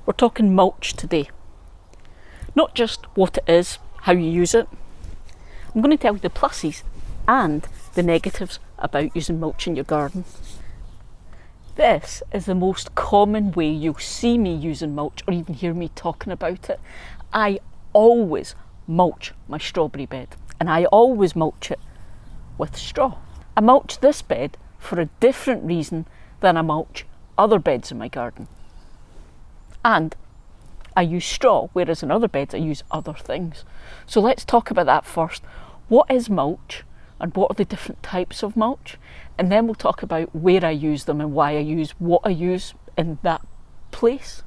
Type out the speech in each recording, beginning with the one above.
We're talking mulch today. Not just what it is, how you use it. I'm going to tell you the pluses and the negatives about using mulch in your garden. This is the most common way you'll see me using mulch or even hear me talking about it. I always mulch my strawberry bed, and I always mulch it with straw. I mulch this bed for a different reason than I mulch other beds in my garden. And I use straw, whereas in other beds I use other things. So let's talk about that first. What is mulch and what are the different types of mulch? And then we'll talk about where I use them and why I use what I use in that place.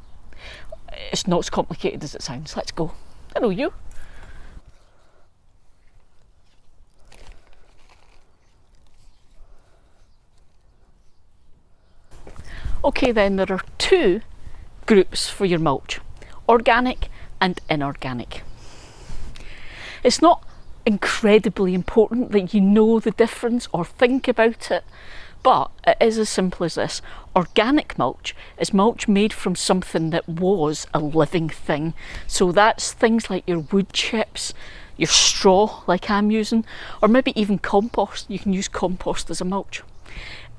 It's not as complicated as it sounds. Let's go. Hello, you. Okay, then there are two groups for your mulch: organic and inorganic. It's not incredibly important that you know the difference or think about it, but it is as simple as this. Organic mulch is mulch made from something that was a living thing. So that's things like your wood chips, your straw like I'm using, or maybe even compost. You can use compost as a mulch.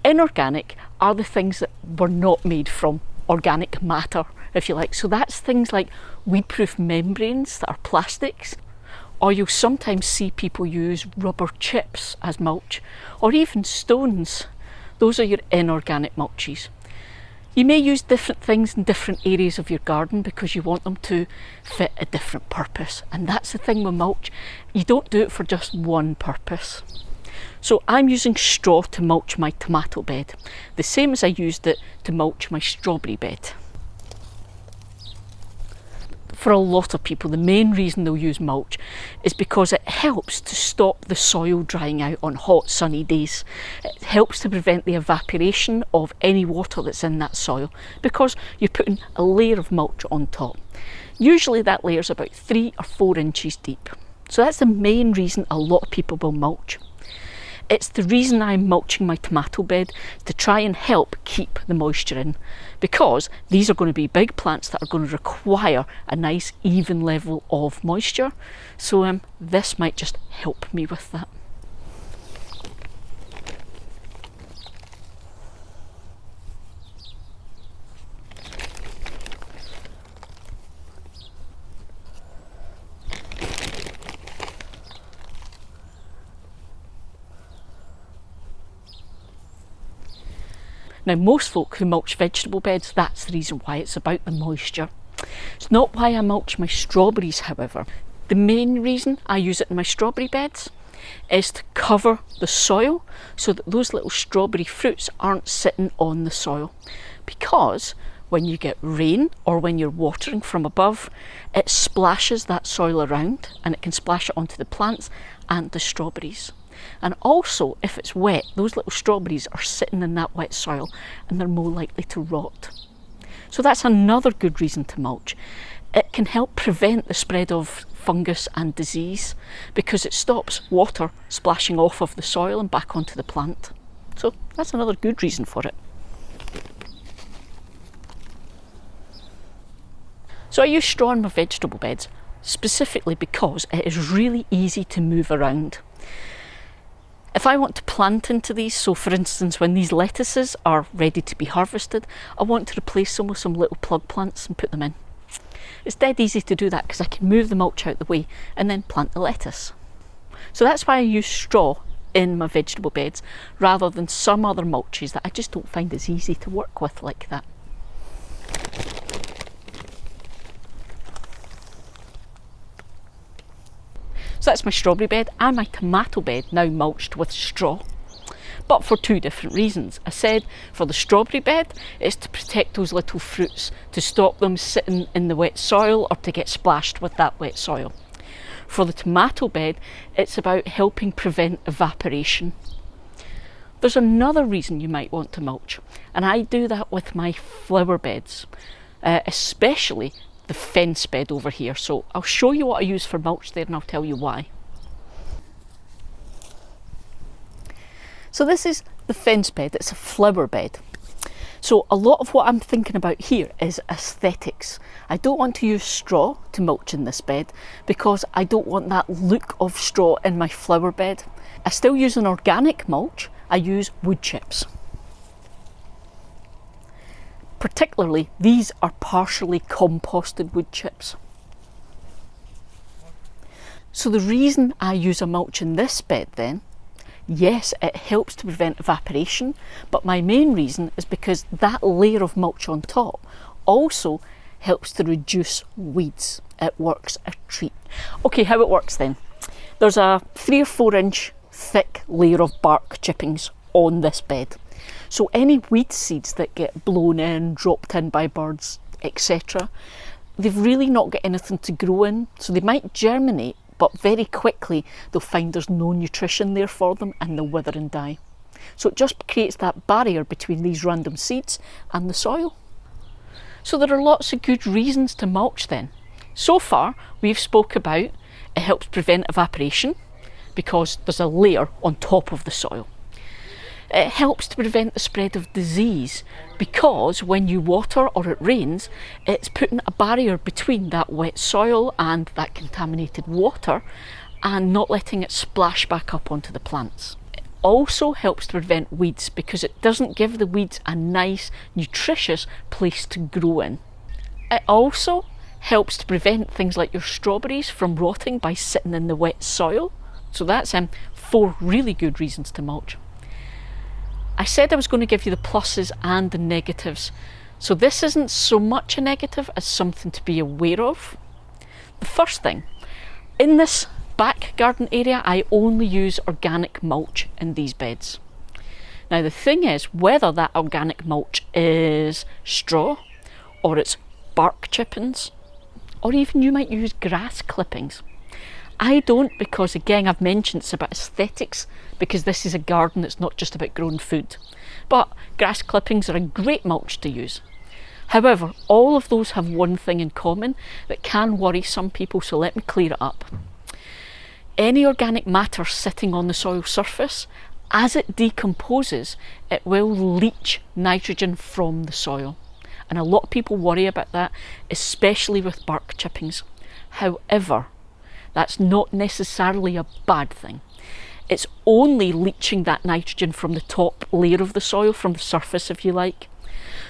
Inorganic are the things that were not made from organic matter, if you like. So that's things like weed-proof membranes that are plastics, or you'll sometimes see people use rubber chips as mulch, or even stones. Those are your inorganic mulches. You may use different things in different areas of your garden because you want them to fit a different purpose. And that's the thing with mulch. You don't do it for just one purpose. So I'm using straw to mulch my tomato bed, the same as I used it to mulch my strawberry bed. For a lot of people, the main reason they'll use mulch is because it helps to stop the soil drying out on hot sunny days. It helps to prevent the evaporation of any water that's in that soil because you're putting a layer of mulch on top. Usually that layer is about 3 or 4 inches deep. So that's the main reason a lot of people will mulch. It's the reason I'm mulching my tomato bed, to try and help keep the moisture in, because these are going to be big plants that are going to require a nice even level of moisture. So this might just help me with that. Now, most folk who mulch vegetable beds, that's the reason why. It's about the moisture. It's not why I mulch my strawberries, however. The main reason I use it in my strawberry beds is to cover the soil so that those little strawberry fruits aren't sitting on the soil. Because when you get rain or when you're watering from above, it splashes that soil around and it can splash it onto the plants and the strawberries. And also, if it's wet, those little strawberries are sitting in that wet soil and they're more likely to rot. So that's another good reason to mulch. It can help prevent the spread of fungus and disease because it stops water splashing off of the soil and back onto the plant. So that's another good reason for it. So I use straw in my vegetable beds specifically because it is really easy to move around. If I want to plant into these, so for instance when these lettuces are ready to be harvested, I want to replace them with some little plug plants and put them in. It's dead easy to do that because I can move the mulch out the way and then plant the lettuce. So that's why I use straw in my vegetable beds rather than some other mulches that I just don't find as easy to work with like that. So that's my strawberry bed and my tomato bed now mulched with straw, but for 2 different reasons. I said for the strawberry bed, it's to protect those little fruits, to stop them sitting in the wet soil or to get splashed with that wet soil. For the tomato bed, it's about helping prevent evaporation. There's another reason you might want to mulch, and I do that with my flower beds, especially the fence bed over here. So I'll show you what I use for mulch there and I'll tell you why. So this is the fence bed. It's a flower bed. So a lot of what I'm thinking about here is aesthetics. I don't want to use straw to mulch in this bed because I don't want that look of straw in my flower bed. I still use an organic mulch. I use wood chips. Particularly, these are partially composted wood chips. So the reason I use a mulch in this bed then, yes, it helps to prevent evaporation, but my main reason is because that layer of mulch on top also helps to reduce weeds. It works a treat. Okay, how it works then. There's a 3 or 4 inch thick layer of bark chippings on this bed. So any weed seeds that get blown in, dropped in by birds, etc., they've really not got anything to grow in, so they might germinate, but very quickly they'll find there's no nutrition there for them and they'll wither and die. So it just creates that barrier between these random seeds and the soil. So there are lots of good reasons to mulch then. So far we've spoke about it helps prevent evaporation because there's a layer on top of the soil. It helps to prevent the spread of disease because when you water or it rains, it's putting a barrier between that wet soil and that contaminated water and not letting it splash back up onto the plants. It also helps to prevent weeds because it doesn't give the weeds a nice, nutritious place to grow in. It also helps to prevent things like your strawberries from rotting by sitting in the wet soil. So that's 4 really good reasons to mulch. I said I was going to give you the pluses and the negatives. So this isn't so much a negative as something to be aware of. The first thing, in this back garden area, I only use organic mulch in these beds. Now the thing is, whether that organic mulch is straw or it's bark chippings, or even you might use grass clippings. I don't, because again I've mentioned it's about aesthetics, because this is a garden that's not just about growing food. But grass clippings are a great mulch to use. However, all of those have one thing in common that can worry some people, so let me clear it up. Any organic matter sitting on the soil surface, as it decomposes, it will leach nitrogen from the soil. And a lot of people worry about that, especially with bark chippings. However, that's not necessarily a bad thing. It's only leaching that nitrogen from the top layer of the soil, from the surface if you like.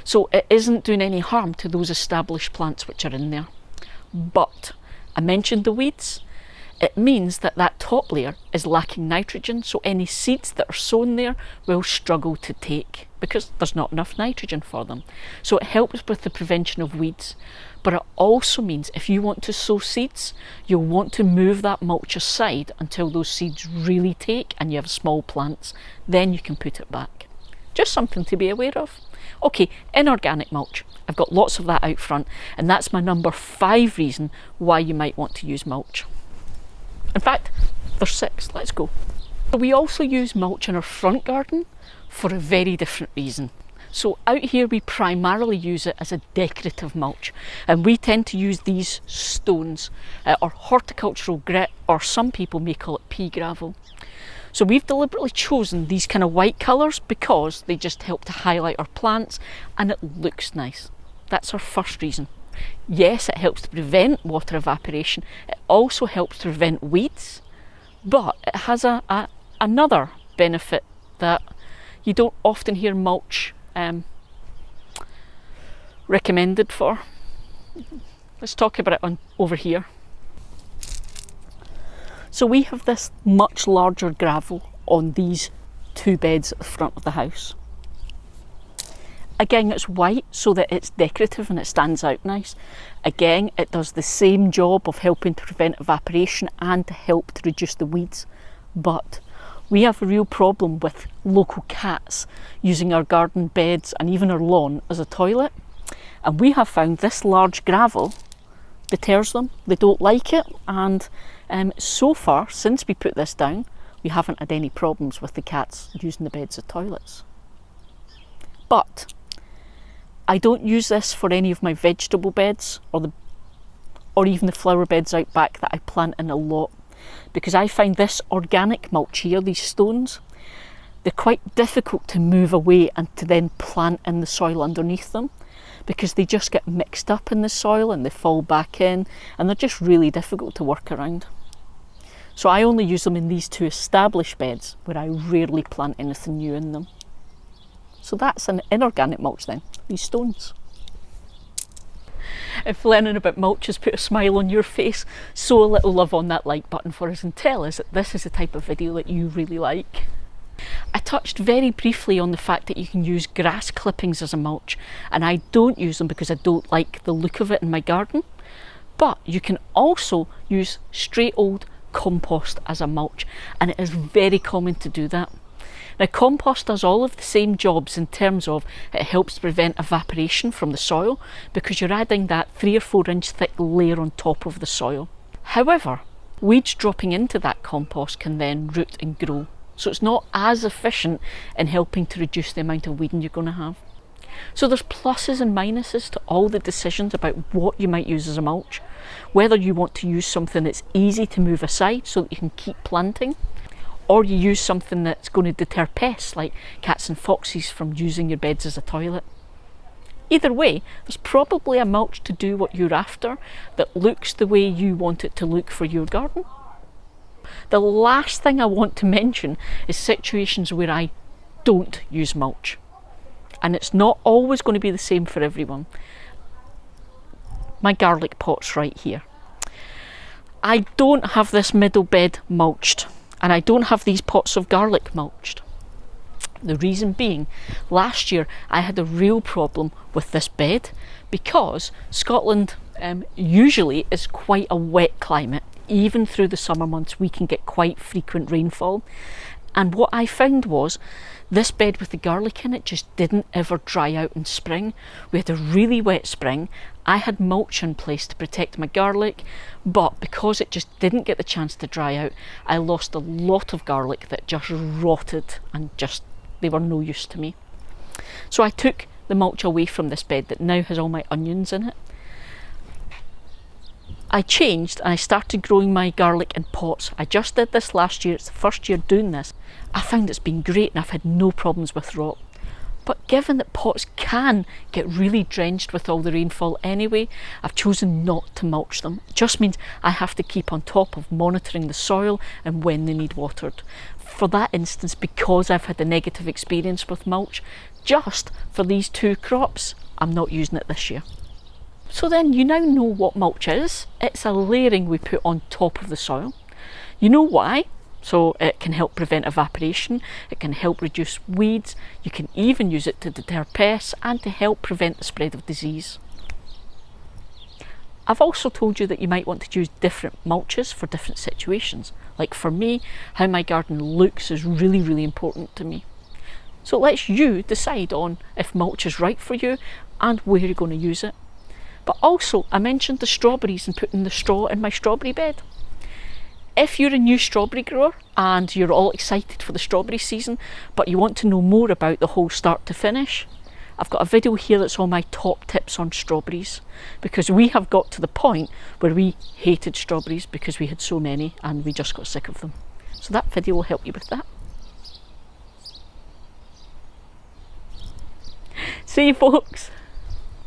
So it isn't doing any harm to those established plants which are in there. But I mentioned the weeds. It means that that top layer is lacking nitrogen, so any seeds that are sown there will struggle to take because there's not enough nitrogen for them. So it helps with the prevention of weeds. But it also means if you want to sow seeds, you'll want to move that mulch aside until those seeds really take and you have small plants. Then you can put it back. Just something to be aware of. Okay, inorganic mulch. I've got lots of that out front, and that's my number 5 reason why you might want to use mulch. In fact, there's 6. Let's go. We also use mulch in our front garden for a very different reason. So out here we primarily use it as a decorative mulch, and we tend to use these stones or horticultural grit, or some people may call it pea gravel. So we've deliberately chosen these kind of white colours because they just help to highlight our plants and it looks nice. That's our first reason. Yes, it helps to prevent water evaporation. It also helps to prevent weeds, but it has another benefit that you don't often hear mulch recommended for. Let's talk about it over here. So we have this much larger gravel on these 2 beds at the front of the house. Again, it's white so that it's decorative and it stands out nice. Again, it does the same job of helping to prevent evaporation and to help to reduce the weeds. But we have a real problem with local cats using our garden beds and even our lawn as a toilet. And we have found this large gravel deters them. They don't like it, and so far, since we put this down, we haven't had any problems with the cats using the beds as toilets. But I don't use this for any of my vegetable beds or even the flower beds out back that I plant in a lot, because I find this organic mulch here, these stones, they're quite difficult to move away and to then plant in the soil underneath them, because they just get mixed up in the soil and they fall back in, and they're just really difficult to work around. So I only use them in these two established beds where I rarely plant anything new in them. So that's an inorganic mulch then, these stones. If learning about mulch has put a smile on your face, sow a little love on that like button for us and tell us that this is the type of video that you really like. I touched very briefly on the fact that you can use grass clippings as a mulch, and I don't use them because I don't like the look of it in my garden. But you can also use stray old compost as a mulch, and it is very common to do that. Now, compost does all of the same jobs in terms of it helps prevent evaporation from the soil, because you're adding that 3 or 4 inch thick layer on top of the soil. However, weeds dropping into that compost can then root and grow, so it's not as efficient in helping to reduce the amount of weeding you're going to have. So there's pluses and minuses to all the decisions about what you might use as a mulch, whether you want to use something that's easy to move aside so that you can keep planting, or you use something that's going to deter pests like cats and foxes from using your beds as a toilet. Either way, there's probably a mulch to do what you're after that looks the way you want it to look for your garden. The last thing I want to mention is situations where I don't use mulch. And it's not always going to be the same for everyone. My garlic pot's right here. I don't have this middle bed mulched, and I don't have these pots of garlic mulched. The reason being, last year I had a real problem with this bed because Scotland usually is quite a wet climate. Even through the summer months we can get quite frequent rainfall, and what I found was this bed with the garlic in it just didn't ever dry out in spring. We had a really wet spring. I had mulch in place to protect my garlic, but because it just didn't get the chance to dry out, I lost a lot of garlic that just rotted and they were no use to me. So I took the mulch away from this bed that now has all my onions in it. I changed and I started growing my garlic in pots. I just did this last year, it's the first year doing this. I found it's been great and I've had no problems with rot. But given that pots can get really drenched with all the rainfall anyway, I've chosen not to mulch them. It just means I have to keep on top of monitoring the soil and when they need watered. For that instance, because I've had a negative experience with mulch, just for these 2 crops, I'm not using it this year. So then you now know what mulch is. It's a layering we put on top of the soil. You know why? So it can help prevent evaporation, it can help reduce weeds, you can even use it to deter pests and to help prevent the spread of disease. I've also told you that you might want to use different mulches for different situations. Like for me, how my garden looks is really, really important to me. So it lets you decide on if mulch is right for you and where you're going to use it. But also, I mentioned the strawberries and putting the straw in my strawberry bed. If you're a new strawberry grower and you're all excited for the strawberry season, but you want to know more about the whole start to finish, I've got a video here that's all my top tips on strawberries, because we have got to the point where we hated strawberries because we had so many and we just got sick of them. So that video will help you with that. See you folks.